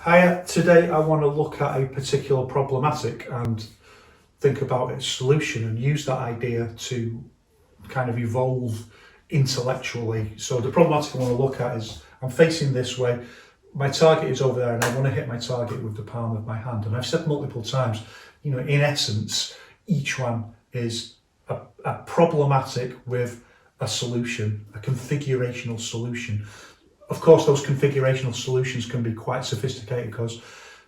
Hiya, today I want to look at a particular problematic and think about its solution and use that idea to kind of evolve intellectually. So the problematic I want to look at is I'm facing this way, my target is over there and I want to hit my target with the palm of my hand. And I've said multiple times, in essence, each one is a problematic with a solution, a configurational solution. Of course, those configurational solutions can be quite sophisticated because,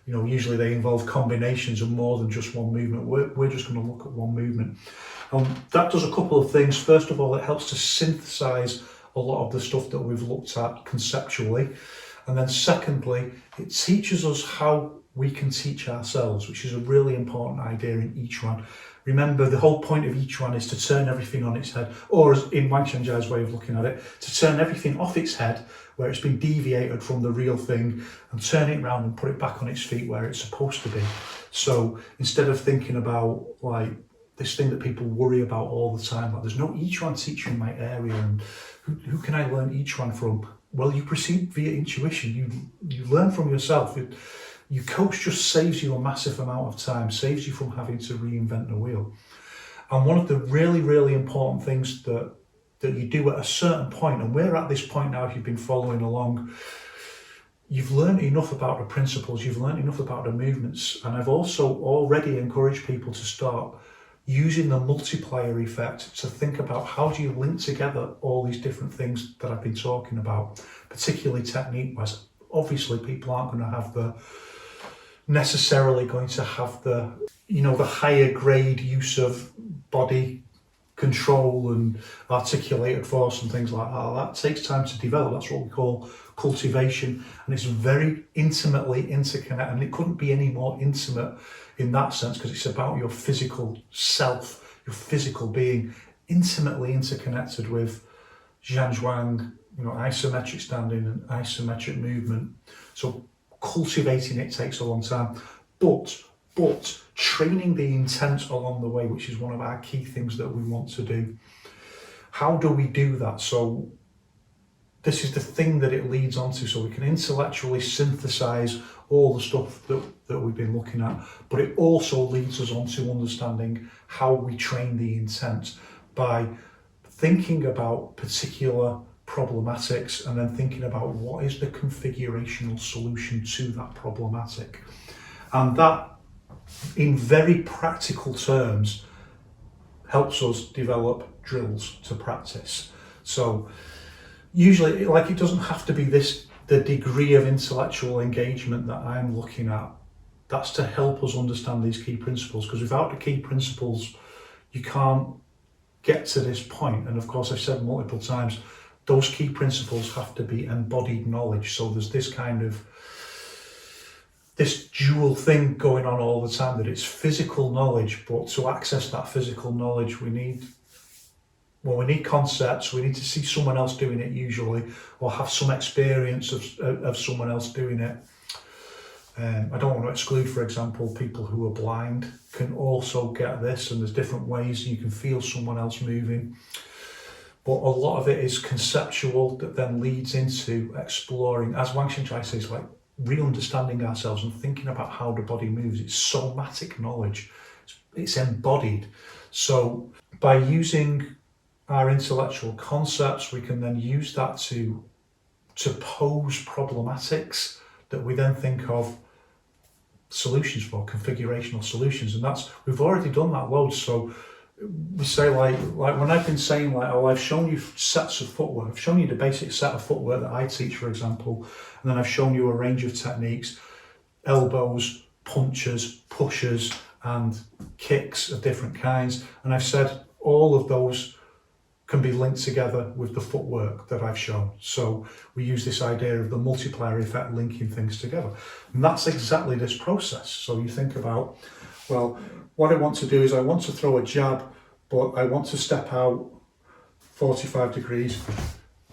usually they involve combinations of more than just one movement. We're just going to look at one movement. That does a couple of things. First of all, it helps to synthesize a lot of the stuff that we've looked at conceptually. And then secondly, it teaches us how we can teach ourselves, which is a really important idea in each one. Remember, the whole point of each one is to turn everything on its head, or as in Wang Xiangzhai's way of looking at it, to turn everything off its head, where it's been deviated from the real thing, and turn it around and put it back on its feet where it's supposed to be. So instead of thinking about like this thing that people worry about all the time, like there's no each one teacher in my area, and who can I learn each one from? Well, you proceed via intuition. You learn from yourself. Your coach just saves you a massive amount of time, saves you from having to reinvent the wheel. And one of the really, really important things that you do at a certain point, and we're at this point now if you've been following along, you've learned enough about the principles, you've learned enough about the movements, and I've also already encouraged people to start using the multiplier effect to think about how do you link together all these different things that I've been talking about, particularly technique-wise. Obviously, people aren't going to have the higher grade use of body control and articulated force and things like that. That takes time to develop. That's what we call cultivation, and it's very intimately interconnected, and it couldn't be any more intimate in that sense because it's about your physical self, your physical being, intimately interconnected with Zhang, isometric standing and isometric movement. So cultivating it takes a long time, but training the intent along the way, which is one of our key things that we want to do. How do we do that? So this is the thing that it leads on to, so we can intellectually synthesize all the stuff that we've been looking at, but it also leads us on to understanding how we train the intent by thinking about particular problematics and then thinking about what is the configurational solution to that problematic. And that, in very practical terms, helps us develop drills to practice. So usually, it doesn't have to be the degree of intellectual engagement that I'm looking at. That's to help us understand these key principles, because without the key principles, you can't get to this point. And of course, I've said multiple times, those key principles have to be embodied knowledge. So there's this dual thing going on all the time, that it's physical knowledge, but to access that physical knowledge, we need concepts, we need to see someone else doing it usually, or have some experience of someone else doing it. I don't want to exclude, for example, people who are blind can also get this, and there's different ways you can feel someone else moving. But a lot of it is conceptual that then leads into exploring, as Wang Xiangzhai says, like re-understanding ourselves and thinking about how the body moves. It's somatic knowledge, it's embodied. So by using our intellectual concepts, we can then use that to pose problematics that we then think of solutions for, configurational solutions. And we've already done that loads. So we say like when I've been saying I've shown you sets of footwork, I've shown you the basic set of footwork that I teach, for example, and then I've shown you a range of techniques, elbows, punches, pushes, and kicks of different kinds. And I've said all of those can be linked together with the footwork that I've shown. So we use this idea of the multiplier effect, linking things together. And that's exactly this process. So you think about, well, what I want to do is I want to throw a jab, but I want to step out 45 degrees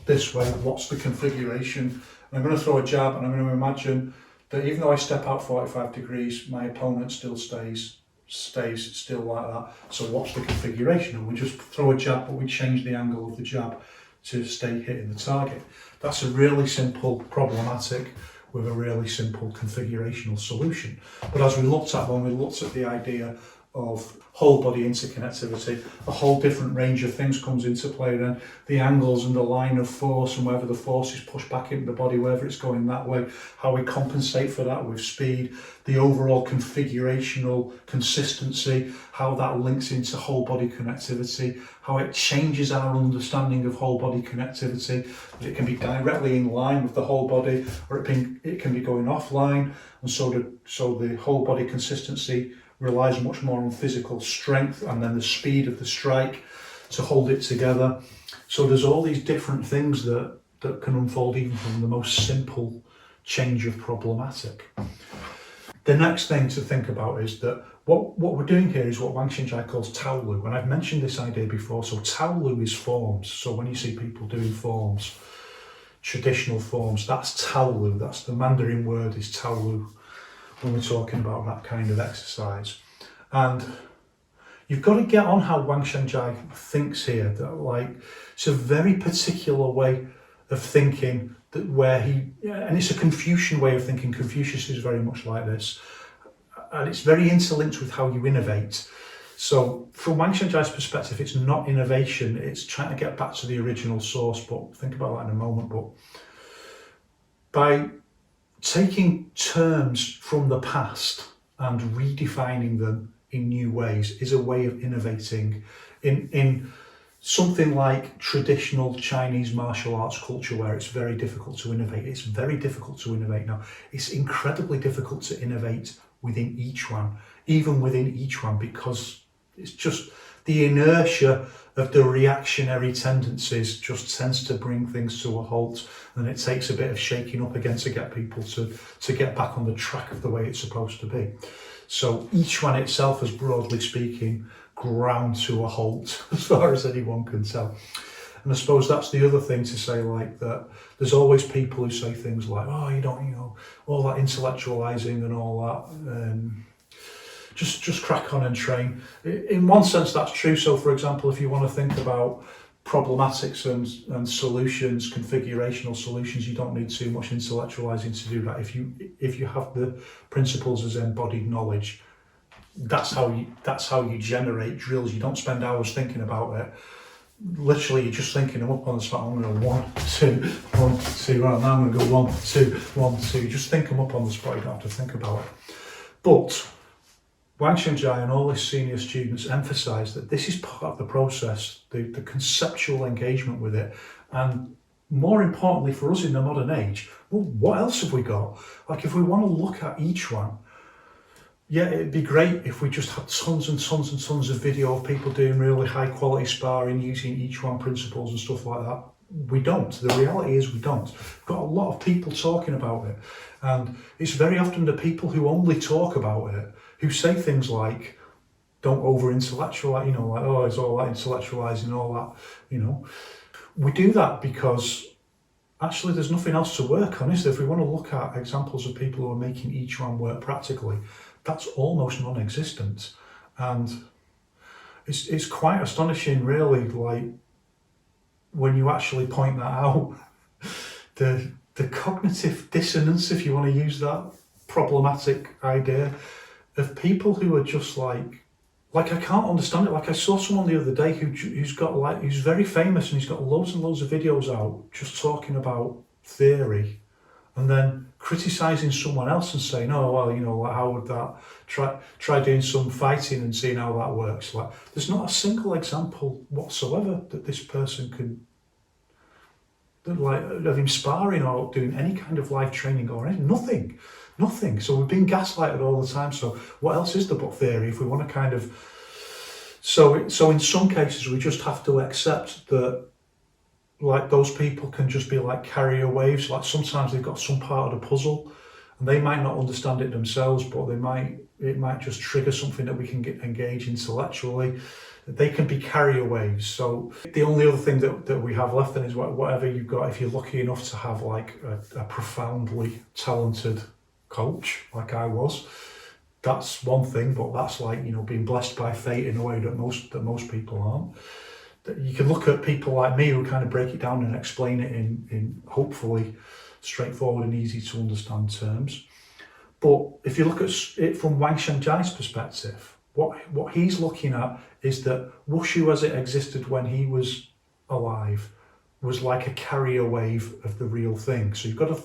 this way. What's the configuration? And I'm going to throw a jab, and I'm going to imagine that even though I step out 45 degrees, my opponent still stays still like that. So what's the configuration? And we just throw a jab, but we change the angle of the jab to stay hitting the target. That's a really simple problematic. with a really simple configurational solution. But as we looked at when we looked at the idea of whole body interconnectivity, a whole different range of things comes into play then. The angles and the line of force, and whether the force is pushed back into the body, whether it's going that way, how we compensate for that with speed, the overall configurational consistency, how that links into whole body connectivity, how it changes our understanding of whole body connectivity, that it can be directly in line with the whole body, or it can be going offline, and so the whole body consistency relies much more on physical strength and then the speed of the strike to hold it together. So there's all these different things that can unfold even from the most simple change of problematic. The next thing to think about is that what we're doing here is what Wang Xiangzhai calls Taolu, and I've mentioned this idea before. So Taolu is forms. So when you see people doing forms, traditional forms, that's Taolu. That's the Mandarin word is Taolu when we're talking about that kind of exercise. And you've got to get on how Wang Xiangzhai thinks here, that it's a very particular way of thinking, that and it's a Confucian way of thinking. Confucius is very much like this, and it's very interlinked with how you innovate. So from Wang Xiangzhai's perspective, it's not innovation, it's trying to get back to the original source, but think about that in a moment. But by taking terms from the past and redefining them in new ways is a way of innovating in something like traditional Chinese martial arts culture, where it's very difficult to innovate. It's very difficult to innovate now. It's incredibly difficult to innovate within Yiquan, even within Yiquan, because it's just the inertia of the reactionary tendencies just tends to bring things to a halt, and it takes a bit of shaking up again to get people to get back on the track of the way it's supposed to be. So each one itself is, broadly speaking, ground to a halt as far as anyone can tell. And I suppose that's the other thing to say, that there's always people who say things like, oh, all that intellectualizing and all that, just crack on and train. In one sense, that's true. So, for example, if you want to think about problematics and solutions, configurational solutions, you don't need too much intellectualizing to do that. If you have the principles as embodied knowledge, that's how you generate drills. You don't spend hours thinking about it. Literally, you're just thinking them up on the spot. I'm going to go 1, 2, 1, 2. Right now, I'm going to go 1, 2, 1, 2. Just think them up on the spot. You don't have to think about it. But Wang Xiangzhai and all his senior students emphasise that this is part of the process, the conceptual engagement with it, and more importantly for us in the modern age, well, what else have we got? If we want to look at each one, yeah, it'd be great if we just had tons and tons and tons of video of people doing really high quality sparring using each one principles and stuff like that. We don't. The reality is we don't. We've got a lot of people talking about it, and it's very often the people who only talk about it who say things like, don't over-intellectualize, oh, it's all that intellectualizing and all that, We do that because actually there's nothing else to work on, is there? If we want to look at examples of people who are making each one work practically, that's almost non-existent. And it's quite astonishing, really, when you actually point that out, the cognitive dissonance, if you want to use that problematic idea, of people who are just I can't understand it. I saw someone the other day who's very famous, and he's got loads and loads of videos out just talking about theory, and then criticising someone else and saying, oh, well, how would that, try doing some fighting and seeing how that works. There's not a single example whatsoever that this person can, of him sparring or doing any kind of live training or anything. Nothing. So we've been gaslighted all the time. So what else is there but theory? If we want to kind of, so in some cases we just have to accept that, those people can just be like carrier waves. Sometimes they've got some part of the puzzle, and they might not understand it themselves, but it might just trigger something that we can engage intellectually. They can be carrier waves. So the only other thing that we have left then is whatever you've got. If you're lucky enough to have a profoundly talented coach like I was, that's one thing, but that's being blessed by fate in a way that most people aren't. You can look at people like me who kind of break it down and explain it in hopefully straightforward and easy to understand terms. But if you look at it from Wang Xiangzhai's perspective, what he's looking at is that wushu as it existed when he was alive was like a carrier wave of the real thing. So you've got to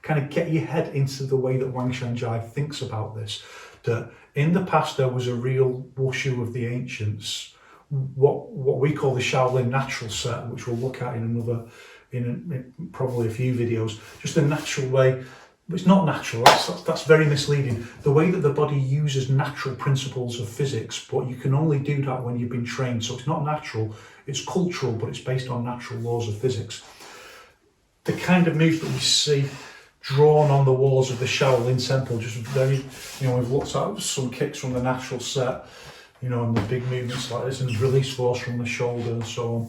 kind of get your head into the way that Wang Xiangzhai thinks about this, that in the past there was a real wushu of the ancients, what we call the Shaolin natural set, which we'll look at in probably a few videos, just a natural way. It's not natural, that's very misleading. The way that the body uses natural principles of physics, but you can only do that when you've been trained. So it's not natural, it's cultural, but it's based on natural laws of physics. The kind of moves that we see drawn on the walls of the Shaolin temple, just very, we've looked at some kicks from the natural set, and the big movements like this, and release force from the shoulder and so on.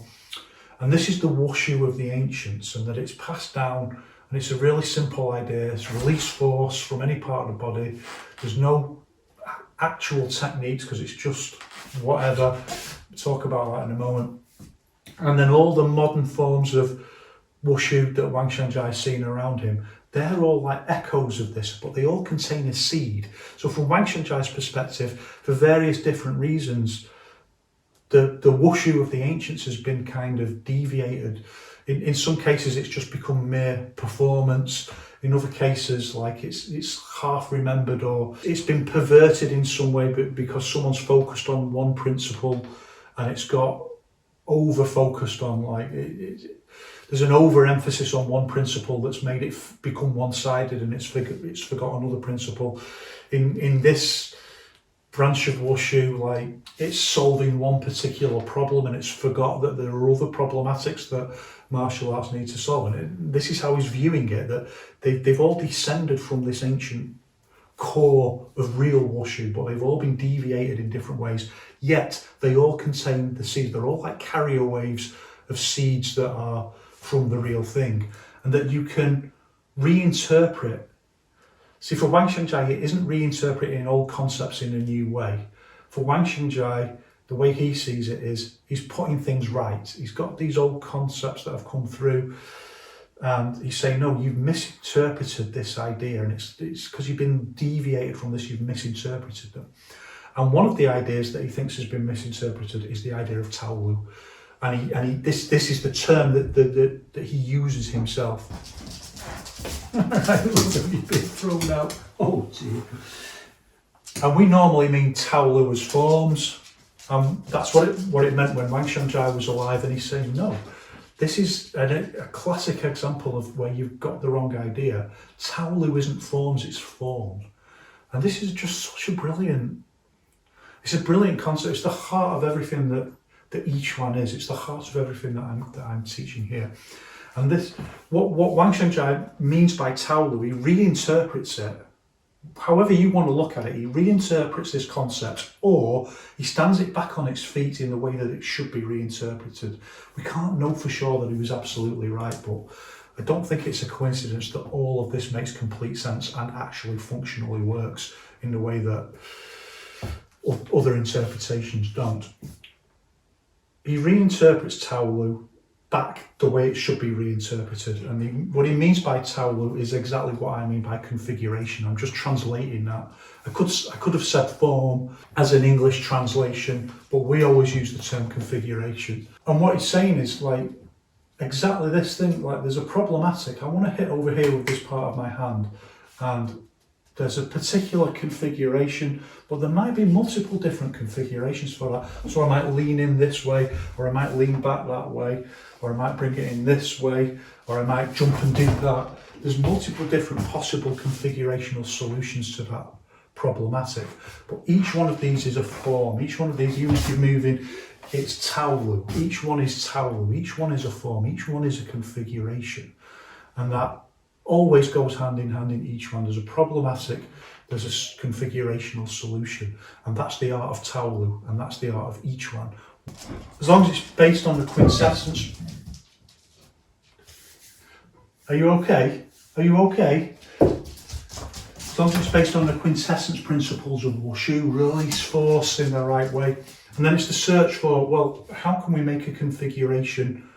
And this is the wushu of the ancients, and that it's passed down. And it's a really simple idea. It's release force from any part of the body. There's no actual techniques because it's just whatever. We'll talk about that in a moment. And then all the modern forms of wushu that Wang Xiangzhai's seen around him, they're all like echoes of this, but they all contain a seed. So from Wang Xiangzhai's perspective, for various different reasons, the wushu of the ancients has been kind of deviated. In some cases, it's just become mere performance. In other cases, like it's half remembered, or it's been perverted in some way, but because someone's focused on one principle, and it's got over focused on there's an overemphasis on one principle that's made it become one-sided, and it's forgotten another principle. In this branch of wushu, it's solving one particular problem, and it's forgot that there are other problematics that martial arts need to solve. And this is how he's viewing it, that they've all descended from this ancient core of real wushu, but they've all been deviated in different ways, yet they all contain the seeds. They're all like carrier waves of seeds that are from the real thing, and that you can reinterpret. See, for Wang Xiangzhai, it isn't reinterpreting old concepts in a new way. For Wang Xiangzhai, the way he sees it is he's putting things right. He's got these old concepts that have come through, and he's saying, no, you've misinterpreted this idea, and it's because you've been deviated from this, you've misinterpreted them. And one of the ideas that he thinks has been misinterpreted is the idea of Taolu. And this is the term that he uses himself. I love it being thrown out. Oh dear. And we normally mean Taolu as forms. That's what it meant when Wang Xiangzhai was alive, and he's saying, no, this is a classic example of where you've got the wrong idea. Taolu isn't forms, it's form. And this is just such a brilliant concept. It's the heart of everything that Yiquan is. It's the heart of everything that I'm teaching here. And this, what Wang Xiangzhai means by Taolu, he reinterprets it. However you want to look at it, he reinterprets this concept, or he stands it back on its feet in the way that it should be reinterpreted. We can't know for sure that he was absolutely right, but I don't think it's a coincidence that all of this makes complete sense and actually functionally works in the way that other interpretations don't. He reinterprets Taolu back the way it should be reinterpreted, and what he means by Taolu is exactly what I mean by configuration. I'm just translating that. I could have said form as an English translation, but we always use the term configuration. And what he's saying is exactly this thing, there's a problematic. I want to hit over here with this part of my hand, and there's a particular configuration, but there might be multiple different configurations for that. So I might lean in this way, or I might lean back that way, or I might bring it in this way, or I might jump and do that. There's multiple different possible configurational solutions to that problematic. But each one of these is a form. Each one of these, even if you're moving, it's Taolu. Each one is Taolu. Each one is a form. Each one is a configuration. And that always goes hand in hand in each one. There's a problematic, there's a configurational solution, and that's the art of Taolu, and that's the art of each one. As long as it's based on the quintessence. Are you okay? Are you okay? As long as it's based on the quintessence principles of wushu, release force in the right way, and then it's the search for, well, how can we make a configuration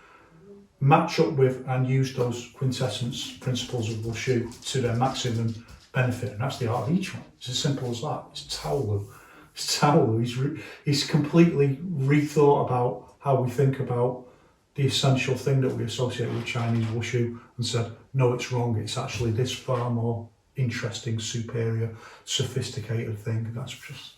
match up with and use those quintessence principles of wushu to their maximum benefit. And that's the art of Yiquan. It's as simple as that. It's Taolu. It's Taolu. He's completely rethought about how we think about the essential thing that we associate with Chinese wushu and said, no, it's wrong. It's actually this far more interesting, superior, sophisticated thing. That's just...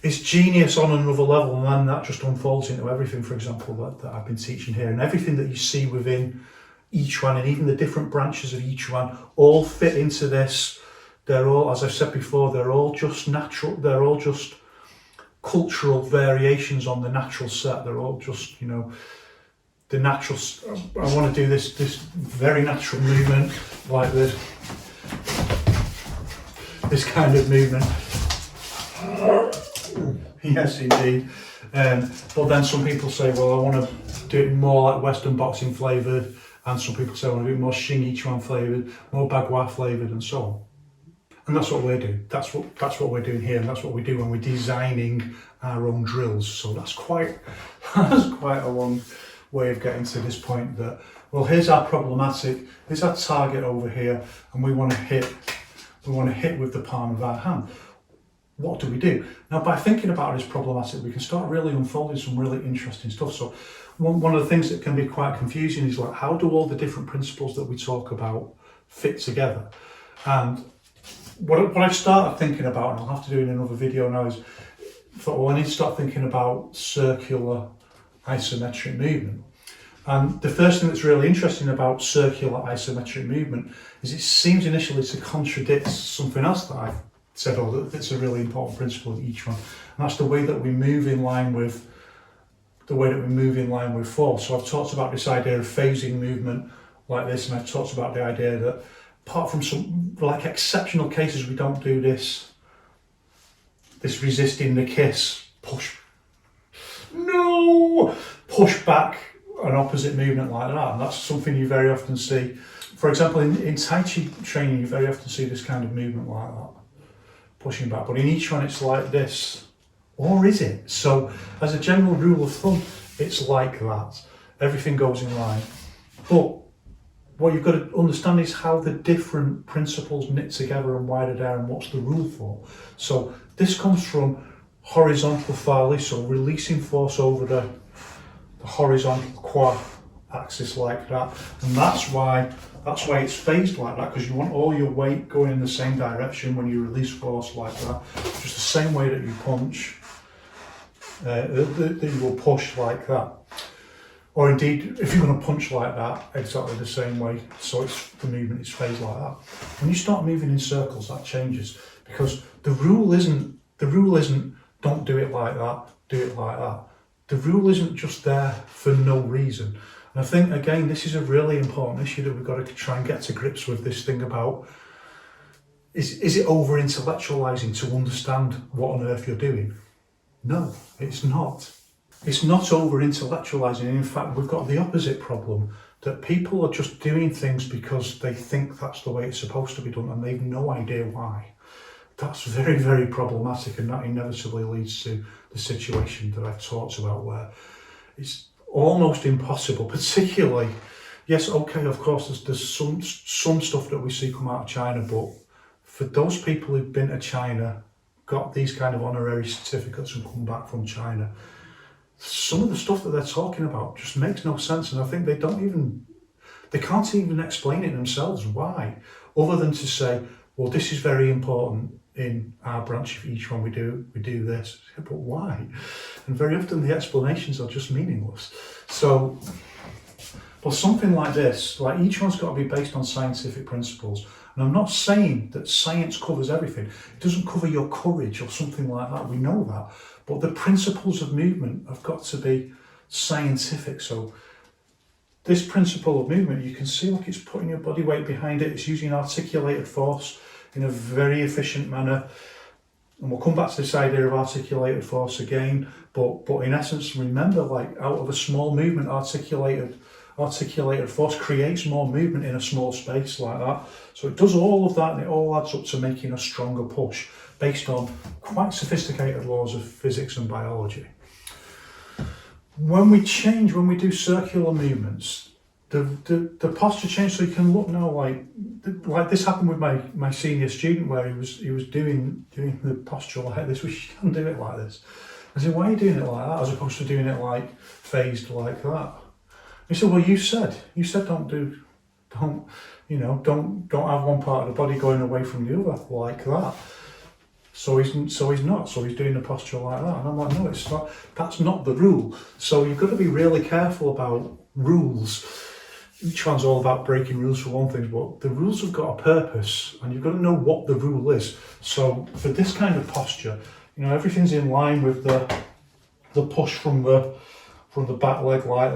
it's genius on another level, and then that just unfolds into everything, for example, that I've been teaching here. And everything that you see within Yiquan, and even the different branches of Yiquan, all fit into this. They're all, as I've said before, they're all just natural, they're all just cultural variations on the natural set. They're all just, you know, the natural... I want to do this very natural movement, like this kind of movement. Yes, indeed. But then some people say, well, I want to do it more like Western boxing flavoured, and some people say I want to do it more Xing Yiquan flavoured, more Bagua flavoured, and so on. And that's what we're doing. That's what we're doing here, and that's what we do when we're designing our own drills. So that's quite a long way of getting to this point. That, well, here's our problematic, here's our target over here, and we want to hit with the palm of our hand. What do we do? Now, by thinking about it as problematic, we can start really unfolding some really interesting stuff. So one of the things that can be quite confusing is, like, how do all the different principles that we talk about fit together? And what I've started thinking about, and I'll have to do in another video now, is I need to start thinking about circular isometric movement. And the first thing that's really interesting about circular isometric movement is it seems initially to contradict something else that I've said, that it's a really important principle of each one, and that's the way that we move in line with force. So I've talked about this idea of phasing movement like this, and I've talked about the idea that apart from some like exceptional cases, we don't do this resisting the kiss, push back, an opposite movement like that. And that's something you very often see. For example, in Tai Chi training, you very often see this kind of movement like that, pushing back. But in each one, it's like this. Or is it? So as a general rule of thumb, it's like that. Everything goes in line. But what you've got to understand is how the different principles knit together and why they're there and what's the rule for. So this comes from horizontal Fali, so releasing force over the horizontal quad axis like that. And that's why it's phased like that, because you want all your weight going in the same direction when you release force like that. Just the same way that you punch, that you will push like that. Or indeed, if you're going to punch like that, exactly the same way. So the movement is phased like that. When you start moving in circles, that changes, because the rule isn't don't do it like that, do it like that. The rule isn't just there for no reason. And I think, again, this is a really important issue that we've got to try and get to grips with, this thing about, is it over-intellectualizing to understand what on earth you're doing? No, it's not. It's not over-intellectualizing. In fact, we've got the opposite problem, that people are just doing things because they think that's the way it's supposed to be done, and they've no idea why. That's very, very problematic, and that inevitably leads to the situation that I've talked about, where it's almost impossible, particularly, yes, okay, of course, there's some stuff that we see come out of China, but for those people who've been to China, got these kind of honorary certificates and come back from China, some of the stuff that they're talking about just makes no sense, and I think they can't even explain it themselves why, other than to say, well, this is very important in our branch of each one, we do this, but why? And very often the explanations are just meaningless. So, but something like this, like, each one's got to be based on scientific principles. And I'm not saying that science covers everything. It doesn't cover your courage or something like that, we know that. But the principles of movement have got to be scientific. So this principle of movement, you can see, like, it's putting your body weight behind it, it's using articulated force in a very efficient manner. And we'll come back to this idea of articulated force again, but in essence, remember, like, out of a small movement, articulated force creates more movement in a small space like that. So it does all of that, and it all adds up to making a stronger push based on quite sophisticated laws of physics and biology. when we do circular movements, the posture changes, so you can look now like this happened with my senior student, where he was doing the posture like this. We shouldn't do it like this. I said, why are you doing it like that as opposed to doing it like phased like that? He said, well, you said don't have one part of the body going away from the other like that. So he's doing the posture like that. And I'm like, no, it's not, that's not the rule. So you've got to be really careful about rules. Each one's all about breaking rules for one thing, but the rules have got a purpose, and you've got to know what the rule is. So for this kind of posture, everything's in line with the push from the back leg like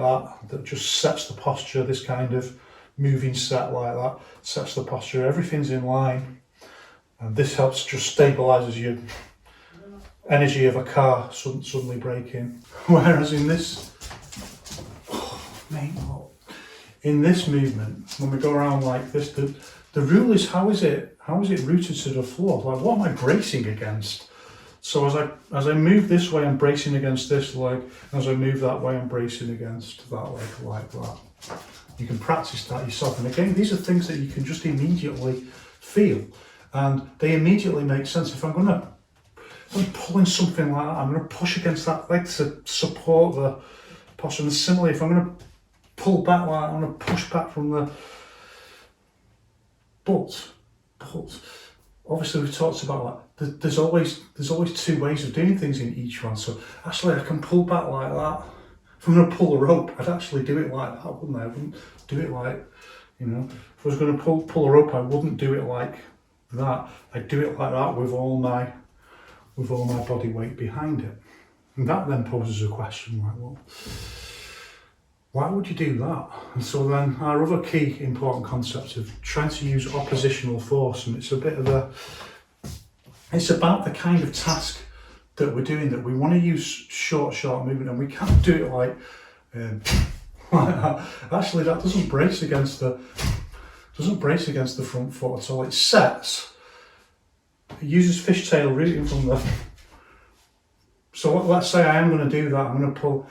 that just sets the posture. This kind of moving set like that sets the posture. Everything's in line, and this helps just stabilizes your energy of a car suddenly braking. Whereas in this, in this movement, when we go around like this, the rule is how is it rooted to the floor? Like, what am I bracing against? So as I move this way, I'm bracing against this leg. As I move that way, I'm bracing against that leg like that. You can practice that yourself. And again, these are things that you can just immediately feel. And they immediately make sense. If I'm pulling something like that, I'm going to push against that leg to support the posture. And similarly, if I'm going to pull back like that, I'm going to push back from the... But obviously we've talked about that. There's always two ways of doing things in each one. So actually I can pull back like that. If I'm going to pull a rope, I'd actually do it like that, wouldn't I? I wouldn't do it like, if I was going to pull a rope, I wouldn't do it like that. I'd do it like that with all my body weight behind it. And that then poses a question like, well, why would you do that? And so then our other key important concept of trying to use oppositional force, and it's about the kind of task that we're doing, that we want to use short movement, and we can't do it like that. Actually, that doesn't brace against the front foot at all. It sets. It uses fishtail rooting from the. So let's say I am going to do that. I'm going to pull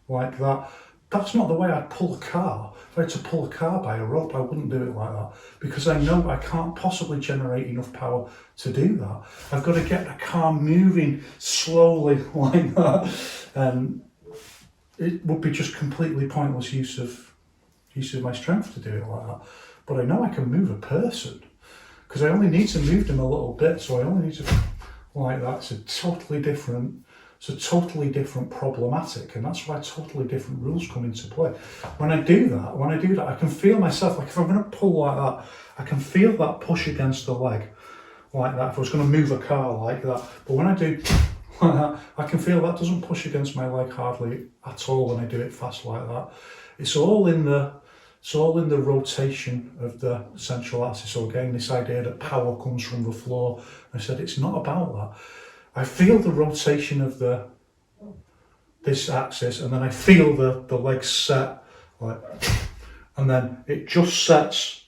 like that. That's not the way I'd pull a car. If I had to pull a car by a rope, I wouldn't do it like that, because I know I can't possibly generate enough power to do that. I've got to get the car moving slowly like that, and it would be just completely pointless use of my strength to do it like that. But I know I can move a person, because I only need to move them a little bit, so I only need to like that. It's a totally different problematic, and that's why totally different rules come into play. When I do that, I can feel myself, like if I'm going to pull like that, I can feel that push against the leg like that. If I was going to move a car like that, but when I do like that, I can feel that doesn't push against my leg hardly at all when I do it fast like that. It's all in the rotation of the central axis. So again, this idea that power comes from the floor. I said it's not about that. I feel the rotation of this axis, and then I feel the legs set, and then it just sets,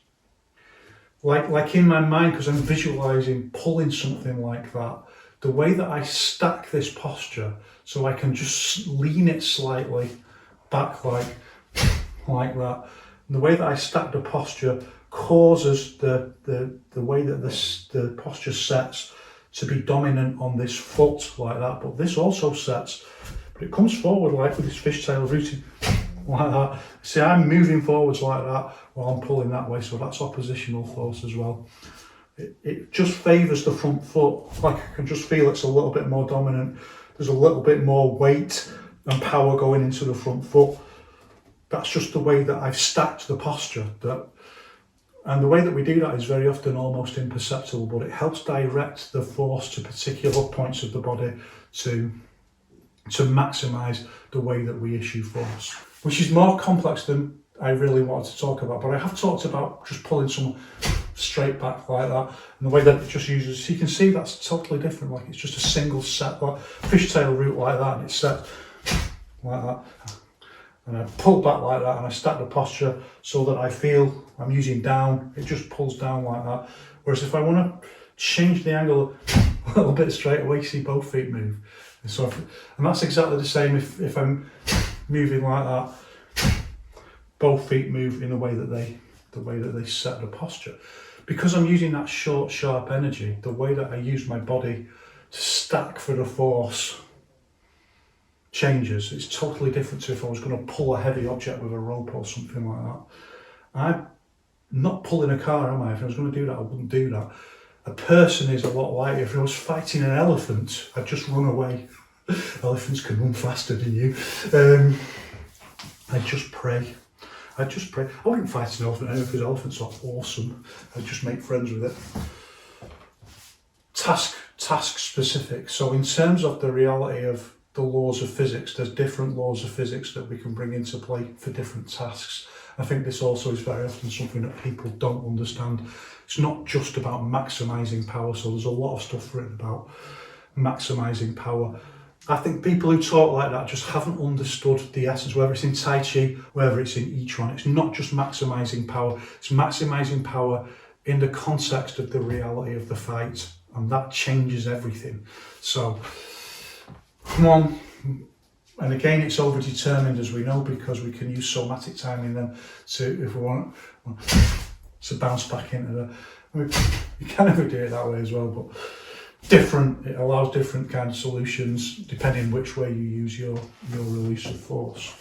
like in my mind, because I'm visualizing pulling something like that. The way that I stack this posture, so I can just lean it slightly back like that. And the way that I stack the posture causes the way that the posture sets to be dominant on this foot like that, but this also sets, but it comes forward like with this fishtail rooting like that. See, I'm moving forwards like that while I'm pulling that way, so that's oppositional force as well. It just favours the front foot, like I can just feel it's a little bit more dominant. There's a little bit more weight and power going into the front foot. That's just the way that I've stacked the posture. And the way that we do that is very often almost imperceptible, but it helps direct the force to particular points of the body to maximise the way that we issue force, which is more complex than I really wanted to talk about. But I have talked about just pulling someone straight back like that, and the way that it just uses, you can see that's totally different. Like it's just a single set, like fishtail root like that, and it's set like that. And I pull back like that, and I stack the posture so that I feel I'm using down. It just pulls down like that. Whereas if I want to change the angle a little bit straight away, you see both feet move. So, and that's exactly the same if I'm moving like that. Both feet move in the way that they set the posture. Because I'm using that short, sharp energy, the way that I use my body to stack for the force changes. It's totally different to if I was going to pull a heavy object with a rope or something like that. I'm not pulling a car, am I? If I was going to do that, I wouldn't do that. A person is a lot lighter. If I was fighting an elephant, I'd just run away. Elephants can run faster than you. I'd just pray. I wouldn't fight an elephant anyway because elephants are awesome. I'd just make friends with it. Task specific. So in terms of the reality of the laws of physics, there's different laws of physics that we can bring into play for different tasks. I think this also is very often something that people don't understand. It's not just about maximising power, so there's a lot of stuff written about maximising power. I think people who talk like that just haven't understood the essence, whether it's in Tai Chi, whether it's in Yiquan. It's not just maximising power, it's maximising power in the context of the reality of the fight, and that changes everything. So, come on. And again, it's overdetermined, as we know, because we can use somatic timing then to, if we want to bounce back into the, I mean, you can never do it that way as well, but it allows different kind of solutions depending which way you use your release of force.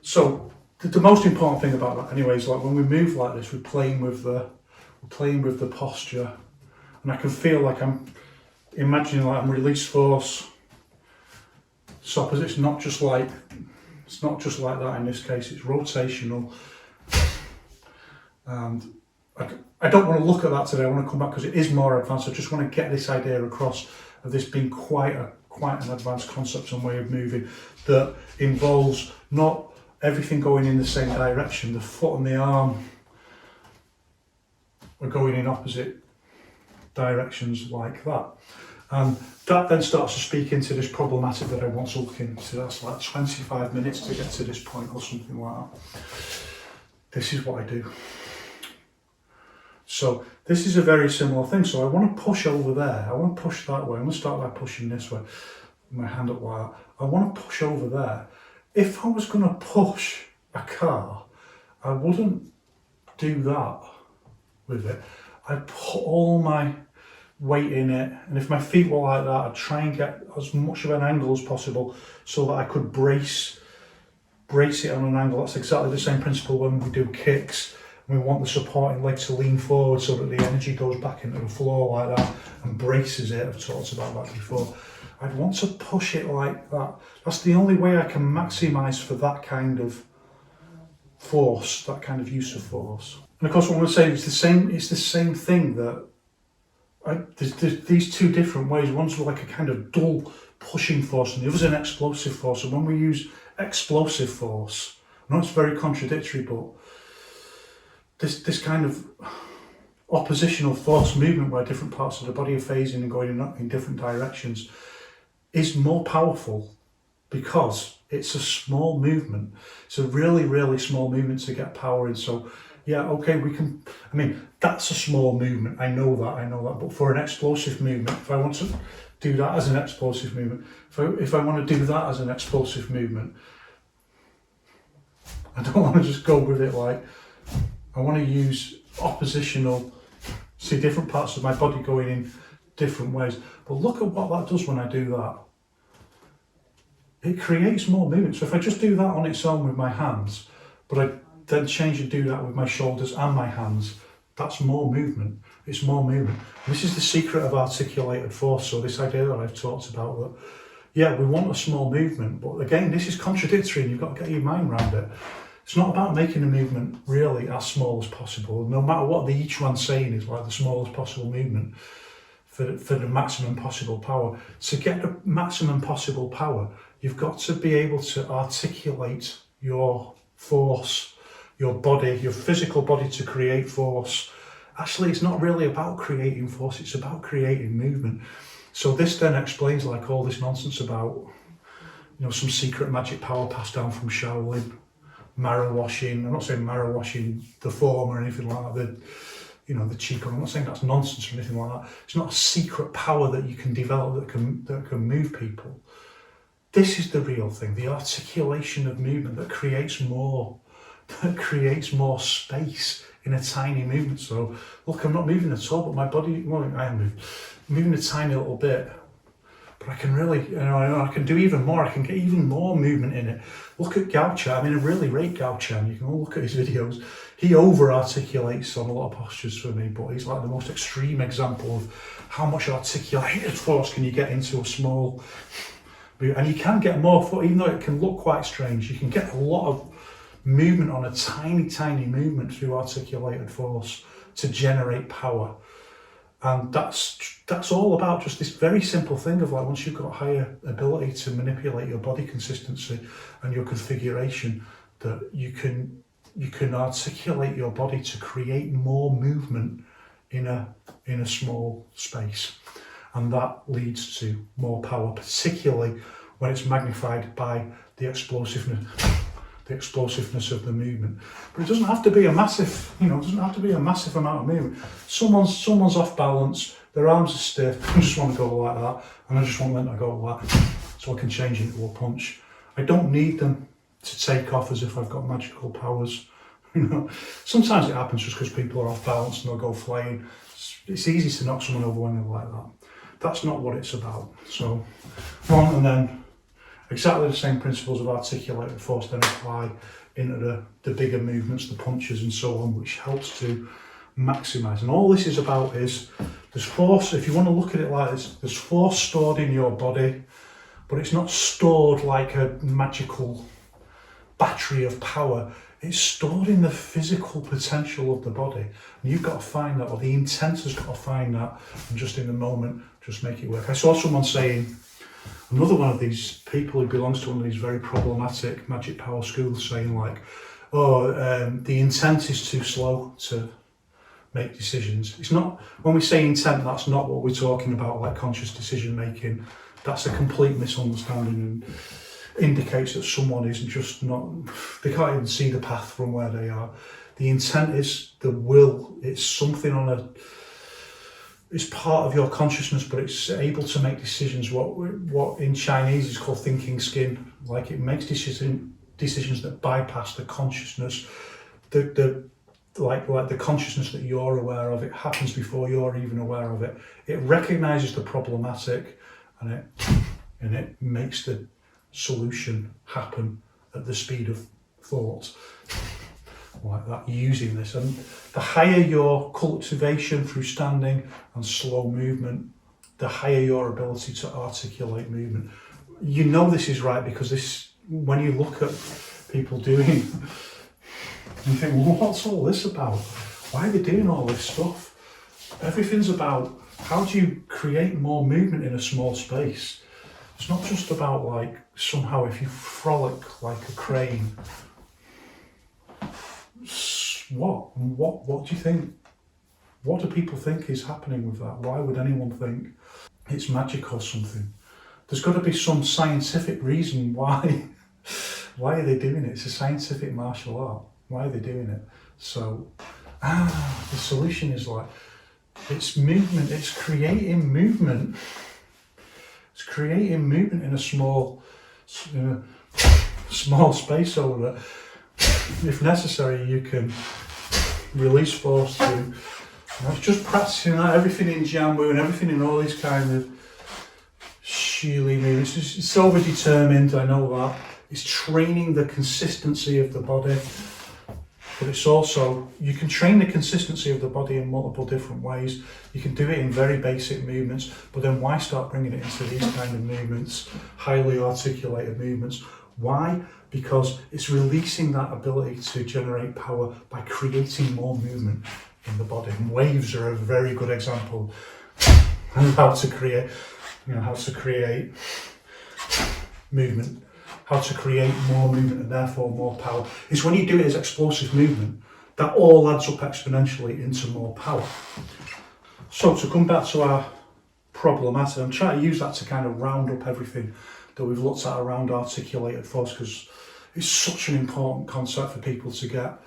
So the most important thing about that anyway is like when we move like this, we're playing with the posture, and I can feel like I'm imagining like I'm release force. So it's not just like that in this case, it's rotational. And I don't want to look at that today, I want to come back because it is more advanced. I just want to get this idea across of this being quite an advanced concept and way of moving that involves not everything going in the same direction. The foot and the arm are going in opposite directions like that. And that then starts to speak into this problematic that I want to look into. That's like 25 minutes to get to this point or something like that. This is what I do. So this is a very similar thing. So I want to push over there. I want to push that way. I'm going to start by pushing this way. My hand up like that. I want to push over there. If I was going to push a car, I wouldn't do that with it. I'd put all my weight in it, and if my feet were like that, I'd try and get as much of an angle as possible so that I could brace it on an angle. That's exactly the same principle when we do kicks. We want the supporting leg to lean forward so that the energy goes back into the floor like that and braces it. I've talked about that before. I'd want to push it like that. That's the only way I can maximise for that kind of force, that kind of use of force. And of course, what I'm going to say is the same thing that there's these two different ways. One's like a kind of dull pushing force, and the other's an explosive force. And when we use explosive force, I know it's very contradictory, but this kind of oppositional force movement where different parts of the body are phasing and going in different directions is more powerful because it's a small movement. It's a really, really small movement to get power in. So yeah, okay, that's a small movement. I know that. But for an explosive movement, if I want to do that as an explosive movement, if I want to do that as an explosive movement, I don't want to just go with it like, I want to use oppositional, see different parts of my body going in different ways. But look at what that does when I do that. It creates more movement. So if I just do that on its own with my hands, but I then change and do that with my shoulders and my hands, that's more movement. It's more movement. And this is the secret of articulated force. So this idea that I've talked about, that yeah, we want a small movement, but again, this is contradictory and you've got to get your mind around it. It's not about making the movement really as small as possible. No matter what the Yiquan saying is, like the smallest possible movement for the maximum possible power. To get the maximum possible power, you've got to be able to articulate your force, your body, your physical body to create force. Actually, it's not really about creating force, it's about creating movement. So this then explains like all this nonsense about, some secret magic power passed down from Shaolin, marrow washing. I'm not saying marrow washing the form or anything like that. you know, the Qigong. I'm not saying that's nonsense or anything like that. It's not a secret power that you can develop that can move people. This is the real thing, the articulation of movement that creates more space in a tiny movement. So look, I'm not moving at all, but my body, well, I am moving a tiny little bit, but I can really, you know, I can do even more. I can get even more movement in it. Look at Gao Chan. I mean, I really rate Gao Chan. You can all look at his videos. He over-articulates on a lot of postures for me, but he's like the most extreme example of how much articulated force can you get into a small, and you can get more, even though it can look quite strange, you can get a lot of movement on a tiny movement through articulated force to generate power. And that's all about just this very simple thing of like, once you've got higher ability to manipulate your body consistency and your configuration, that you can articulate your body to create more movement in a small space. And that leads to more power, particularly when it's magnified by the explosiveness of the movement. But it doesn't have to be a massive, you know, it doesn't have to be a massive amount of movement. Someone's off balance, their arms are stiff, I just want to go like that, and I just want them to go like that, so I can change into a punch. I don't need them to take off as if I've got magical powers. You know, sometimes it happens just because people are off balance and they'll go flying. It's easy to knock someone over when they're like that. That's not what it's about. So, one, and then exactly the same principles of articulated force then apply into the bigger movements, the punches and so on, which helps to maximise. And all this is about is, there's force, if you want to look at it like this, there's force stored in your body, but it's not stored like a magical battery of power. It's stored in the physical potential of the body. And you've got to find that, or the intent has got to find that, and just in the moment, just make it work. I saw someone saying, another one of these people who belongs to one of these very problematic magic power schools, saying like, the intent is too slow to make decisions. It's not, when we say intent, that's not what we're talking about, like conscious decision making. That's a complete misunderstanding and indicates that someone is just not, they can't even see the path from where they are. The intent is the will. It's something it's part of your consciousness, but it's able to make decisions, what in Chinese is called thinking skin. Like, it makes decisions that bypass the consciousness, like the consciousness that you're aware of. It happens before you're even aware of it. It recognizes the problematic, and it makes the solution happen at the speed of thought, like that, using this. And the higher your cultivation through standing and slow movement, the higher your ability to articulate movement. You know this is right, because this, when you look at people doing, you think, well, what's all this about? Why are they doing all this stuff? Everything's about, how do you create more movement in a small space? It's not just about like, somehow if you frolic like a crane, what do you think? What do people think is happening with that? Why would anyone think it's magic or something? There's got to be some scientific reason why are they doing it? It's a scientific martial art. Why are they doing it? So the solution is like, it's movement, it's creating movement. It's creating movement in a small space over it. If necessary, you can release force through. It's just practicing that, everything in Jambu and everything in all these kind of Shili movements. It's over-determined, I know that. It's training the consistency of the body. But it's also, you can train the consistency of the body in multiple different ways. You can do it in very basic movements, but then why start bringing it into these kind of movements, highly articulated movements? Why? Because it's releasing that ability to generate power by creating more movement in the body. And waves are a very good example of how to create movement. How to create more movement and therefore more power. It's when you do it as explosive movement that all adds up exponentially into more power. So to come back to our problematic, I'm trying to use that to kind of round up everything that we've looked at around articulated force, because it's such an important concept for people to get.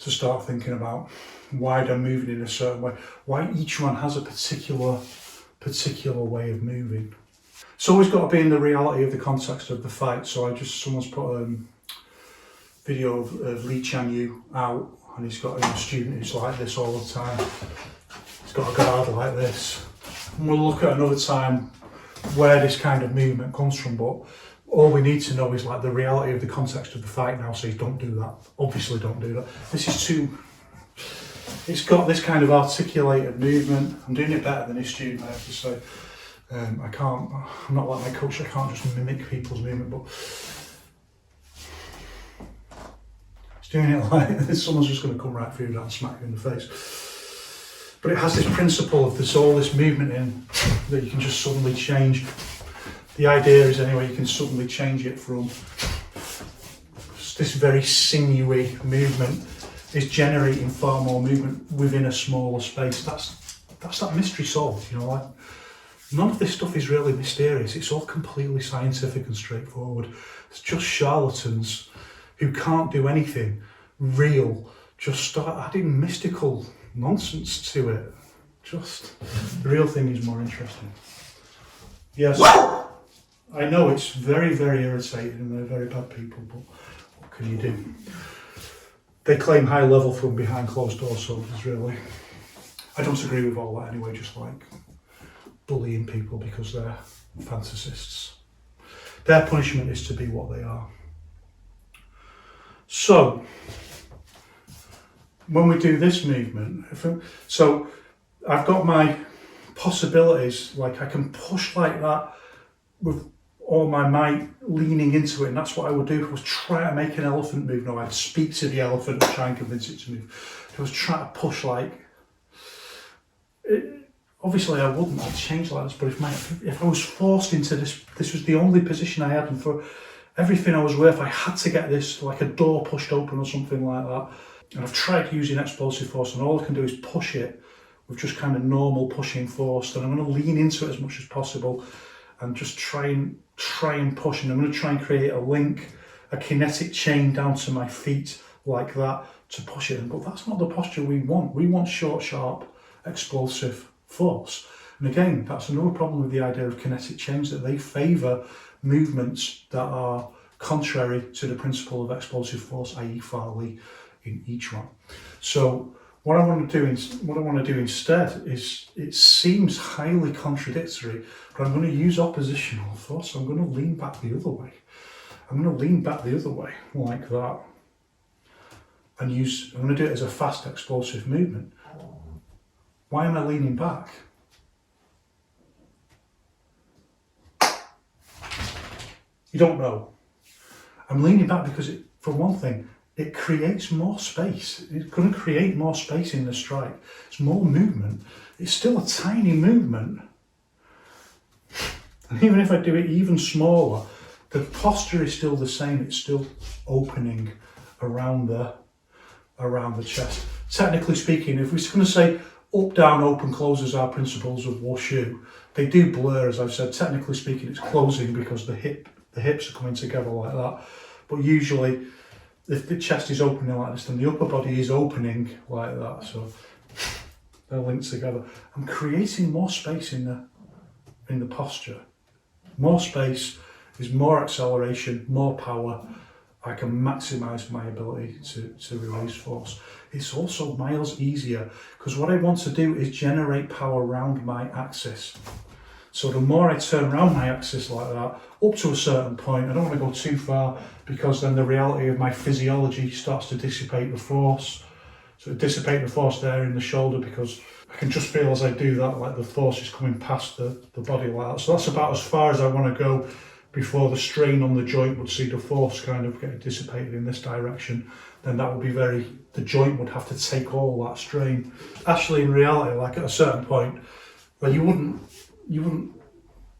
to start thinking about why they're moving in a certain way, why each one has a particular way of moving. It's always got to be in the reality of the context of the fight. So someone's put a video of Li Chanyu out, and he's got a student who's like this all the time. He's got a guard like this. And we'll look at another time where this kind of movement comes from, but all we need to know is like the reality of the context of the fight now says don't do that. Obviously don't do that. This is too, it's got this kind of articulated movement. I'm doing it better than his student, I have to say. I'm not like my coach, I can't just mimic people's movement, but it's doing it like this. Someone's just going to come right through that and smack you in the face. But it has this principle of there's all this movement in that you can just suddenly change. The idea is anyway, you can suddenly change it from this very sinewy movement is generating far more movement within a smaller space. That's that mystery solved, you know, like none of this stuff is really mysterious. It's all completely scientific and straightforward. It's just charlatans who can't do anything real, just start adding mystical nonsense to it. Just the real thing is more interesting. Yes, I know it's very, very irritating and they're very bad people, but what can you do? They claim high level from behind closed doors soldiers, really. I don't agree with all that anyway, just like bullying people because they're fantasists. Their punishment is to be what they are. So, when we do this movement, so I've got my possibilities, like I can push like that with all my might leaning into it, and that's what I would do. If I was trying to make an elephant move, no, I'd speak to the elephant and try and convince it to move. If I was trying to push like, obviously I wouldn't, I'd change like this, but if I was forced into this was the only position I had, and for everything I was worth, I had to get this, like a door pushed open or something like that. And I've tried using explosive force, and all I can do is push it with just kind of normal pushing force. And I'm going to lean into it as much as possible and just try and push. And I'm going to try and create a link, a kinetic chain down to my feet like that to push it. But that's not the posture we want. We want short, sharp, explosive force. And again, that's another problem with the idea of kinetic chains, that they favour movements that are contrary to the principle of explosive force, i.e. Farley in each one. So what I want to do instead is, it seems highly contradictory, but I'm going to use oppositional force. So I'm going to lean back the other way. I'm going to lean back the other way like that, and I'm going to do it as a fast explosive movement. Why am I leaning back? You don't know. I'm leaning back because, for one thing, it creates more space. It's going to create more space in the strike. It's more movement. It's still a tiny movement. And even if I do it even smaller, the posture is still the same. It's still opening around the chest. Technically speaking, if we're going to say up, down, open, closes are principles of wushu, they do blur, as I've said. Technically speaking, it's closing because the hips are coming together like that. But usually, if the chest is opening like this, then the upper body is opening like that. So they're linked together. I'm creating more space in the posture. More space is more acceleration, more power. I can maximise my ability to release force. It's also miles easier because what I want to do is generate power around my axis. So the more I turn around my axis like that, up to a certain point, I don't want to go too far because then the reality of my physiology starts to dissipate the force. So dissipate the force there in the shoulder, because I can just feel as I do that, like the force is coming past the body like that. So that's about as far as I want to go before the strain on the joint would see the force kind of getting dissipated in this direction. Then that would be the joint would have to take all that strain. Actually, in reality, like at a certain point, well, you wouldn't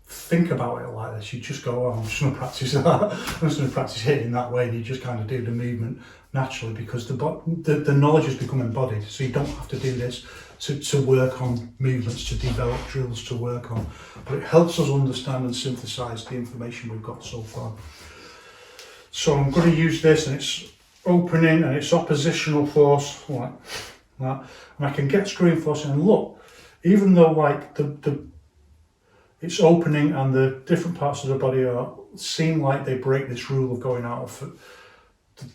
think about it like this. You just go, oh, I'm just going to practice that. I'm just going to practice hitting that way, and you just kind of do the movement naturally because the knowledge has become embodied. So you don't have to do this to work on movements, to develop drills to work on. But it helps us understand and synthesize the information we've got so far. So I'm going to use this, and opening and it's oppositional force like that, and I can get screwing force in. And look, even though like it's opening and the different parts of the body seem like they break this rule of going out of,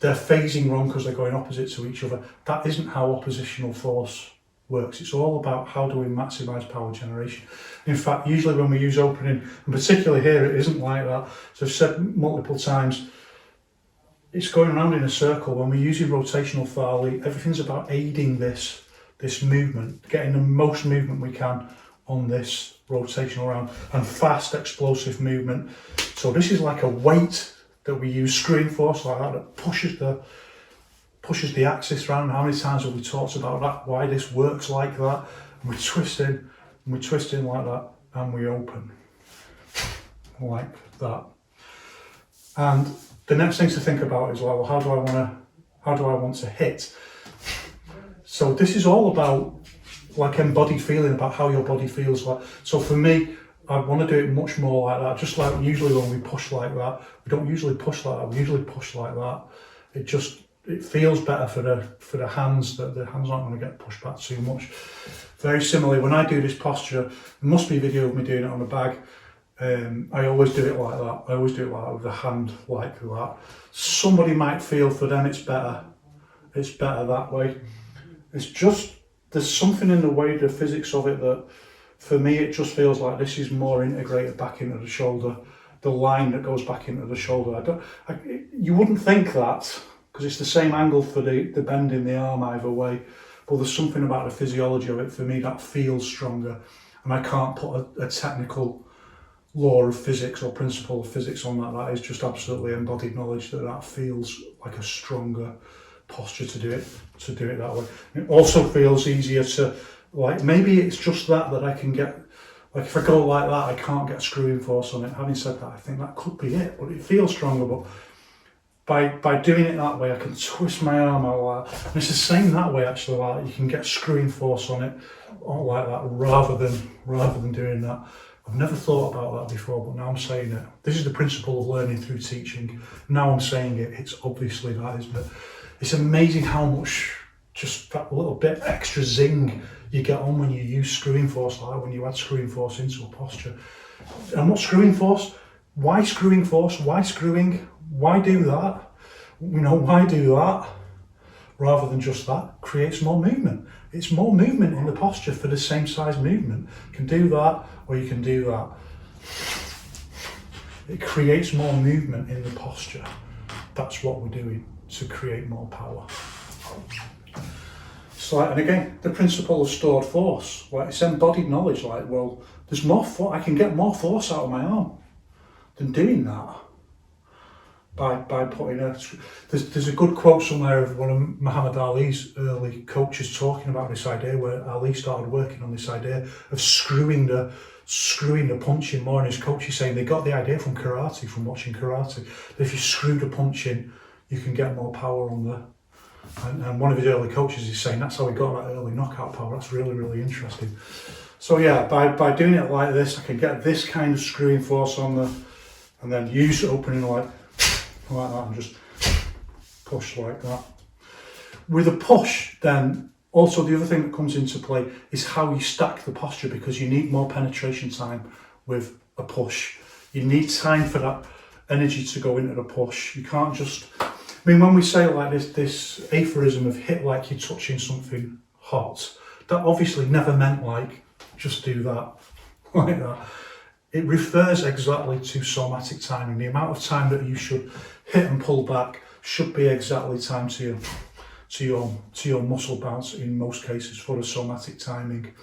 they're phasing wrong because they're going opposite to each other. That isn't how oppositional force works. It's all about how do we maximise power generation. In fact, usually when we use opening, and particularly here, it isn't like that. So I've said multiple times, it's going around in a circle. When we're using rotational Taolu, everything's about aiding this movement, getting the most movement we can on this rotational round, and fast explosive movement. So this is like a weight that we use, screwing force like that pushes the axis round. How many times have we talked about that? Why this works like that? And we twist in like that, and we open like that. And the next thing to think about is, well, how do I want to hit? So this is all about like embodied feeling, about how your body feels like. So for me, I want to do it much more like that. Just like usually when we push like that, we don't usually push like that. We usually push like that. It feels better for the hands, that the hands aren't going to get pushed back too much. Very similarly, when I do this posture, there must be a video of me doing it on a bag. I always do it like that. I always do it like that, with the hand like that. Somebody might feel for them it's better that way. It's just, there's something in the way, the physics of it, that for me it just feels like this is more integrated back into the shoulder, the line that goes back into the shoulder. You wouldn't think that, because it's the same angle for the bend in the arm either way, but there's something about the physiology of it for me that feels stronger, and I can't put a technical law of physics or principle of physics on that. That is just absolutely embodied knowledge that feels like a stronger posture to do it that way. It also feels easier to, like, maybe it's just that I can get, like if I go like that, I can't get screwing force on it. Having said that, I think that could be it, but it feels stronger. But by doing it that way, I can twist my arm out like that. And it's the same that way actually, like you can get screwing force on it like that rather than doing that. I've never thought about that before, but now I'm saying it. This is the principle of learning through teaching. Now I'm saying it, it's obviously that, isn't it? It's amazing how much just that little bit extra zing you get on when you use screwing force like that, when you add screwing force into a posture. And what screwing force? Why screwing force? Why screwing? Why do that? Why do that? Rather than just that, creates more movement. It's more movement in the posture for the same size movement. You can do that, or you can do that. It creates more movement in the posture. That's what we're doing to create more power. So, and again, the principle of stored force, like it's embodied knowledge, like, well, there's more I can get more force out of my arm than doing that by putting there's a good quote somewhere of one of Muhammad Ali's early coaches talking about this idea, where Ali started working on this idea of screwing the punch in more, and his coach is saying they got the idea from karate, from watching karate, that if you screw the punch in, you can get more power on the. And one of his early coaches is saying that's how he got that early knockout power. That's really, really interesting. So yeah, by doing it like this, I can get this kind of screwing force on and then use opening like that, and just push like that. With a push, then also the other thing that comes into play is how you stack the posture, because you need more penetration time with a push. You need time for that energy to go into the push. You can't just. I mean, when we say like this aphorism of hit like you're touching something hot, that obviously never meant like just do that like that. It refers exactly to somatic timing. The amount of time that you should hit and pull back should be exactly timed to your muscle bounce in most cases for the somatic timing.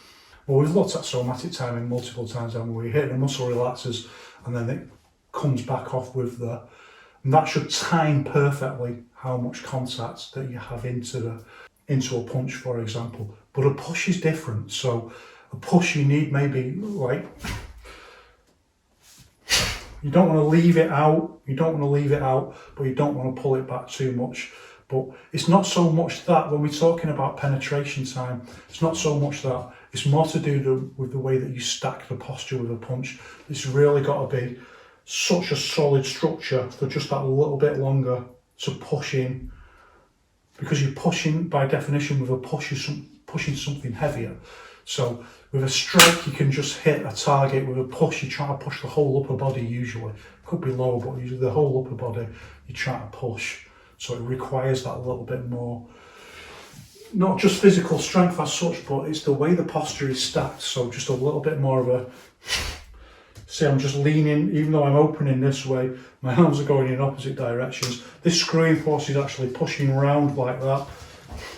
Well, we've looked at somatic timing multiple times, haven't we? Hit the muscle relaxes and then it comes back off with and that should time perfectly how much contact that you have into a punch, for example. But a push is different. So a push, you need maybe like, you don't want to leave it out, but you don't want to pull it back too much. But it's not so much that when we're talking about penetration time, it's not so much that, it's more to do with the way that you stack the posture with a punch. It's really got to be such a solid structure for just that little bit longer to push in because you're pushing, by definition, with a push, you're pushing something heavier. So with a strike, you can just hit a target. With a push, you try to push the whole upper body usually. Could be lower, but usually the whole upper body, you try to push. So it requires that little bit more, not just physical strength as such, but it's the way the posture is stacked. So just a little bit more of a, see, I'm just leaning, even though I'm opening this way, my arms are going in opposite directions. This screwing force is actually pushing around like that.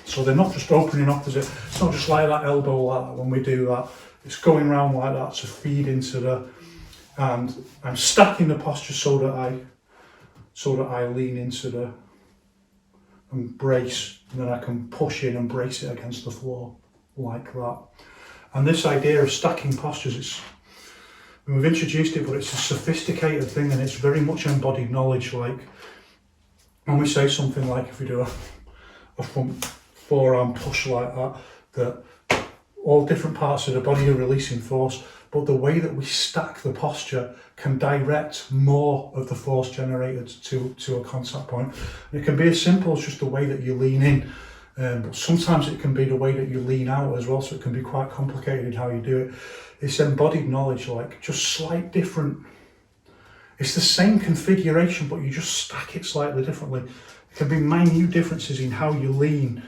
So they're not just opening opposite, it's not just like that elbow like that when we do that. It's going around like that to feed into the, and I'm stacking the posture so that I lean into the, and brace, and then I can push in and brace it against the floor like that. And this idea of stacking postures, we've introduced it, but it's a sophisticated thing, and it's very much embodied knowledge. Like when we say something like, if we do a front forearm push like that, that all different parts of the body are releasing force, but the way that we stack the posture can direct more of the force generated to a contact point. And it can be as simple as just the way that you lean in, but sometimes it can be the way that you lean out as well, so it can be quite complicated how you do it. It's embodied knowledge, like just slight different, it's the same configuration, but you just stack it slightly differently. There can be minute differences in how you lean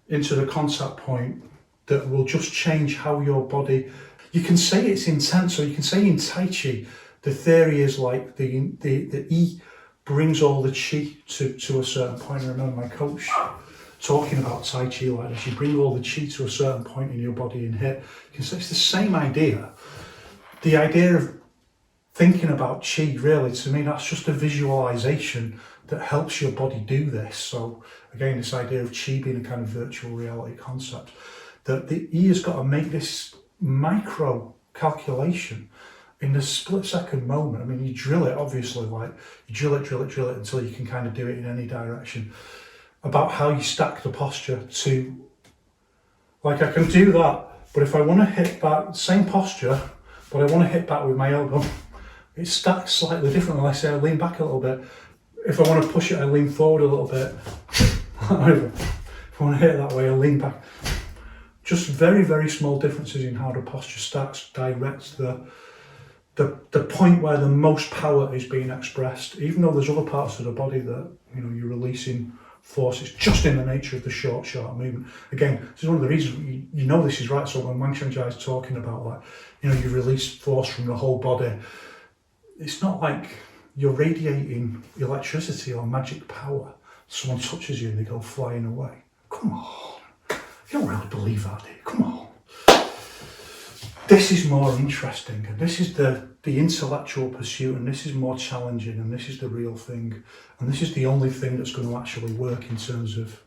into the contact point that will just change how your body, you can say it's intense, or you can say in Tai Chi, the theory is like the E brings all the Chi to a certain point. I remember my coach talking about Tai Chi like this, you bring all the Chi to a certain point in your body and hit. You can say it's the same idea. The idea of thinking about Chi, really, to me, that's just a visualization that helps your body do this. So again, this idea of Chi being a kind of virtual reality concept, that the E has got to make this micro calculation in the split second moment. I mean, you drill it, obviously, like you drill it until you can kind of do it in any direction, about how you stack the posture to, like I can do that, but if I want to hit back, same posture, but I want to hit back with my elbow, it stacks slightly differently. Like I say, I lean back a little bit. If I want to push it, I lean forward a little bit. If I want to hit it that way, I lean back. Just very, very small differences in how the posture stacks directs the point where the most power is being expressed. Even though there's other parts of the body that, you know, you're releasing force, it's just in the nature of the short movement. Again, this is one of the reasons you know this is right. So when Wang Xiangzhai is talking about, like, you know, you release force from the whole body, it's not like you're radiating electricity or magic power. Someone touches you and they go flying away. Come on. You don't really believe that, do you? Come on. This is more interesting, and this is the intellectual pursuit, and this is more challenging, and this is the real thing, and this is the only thing that's going to actually work in terms of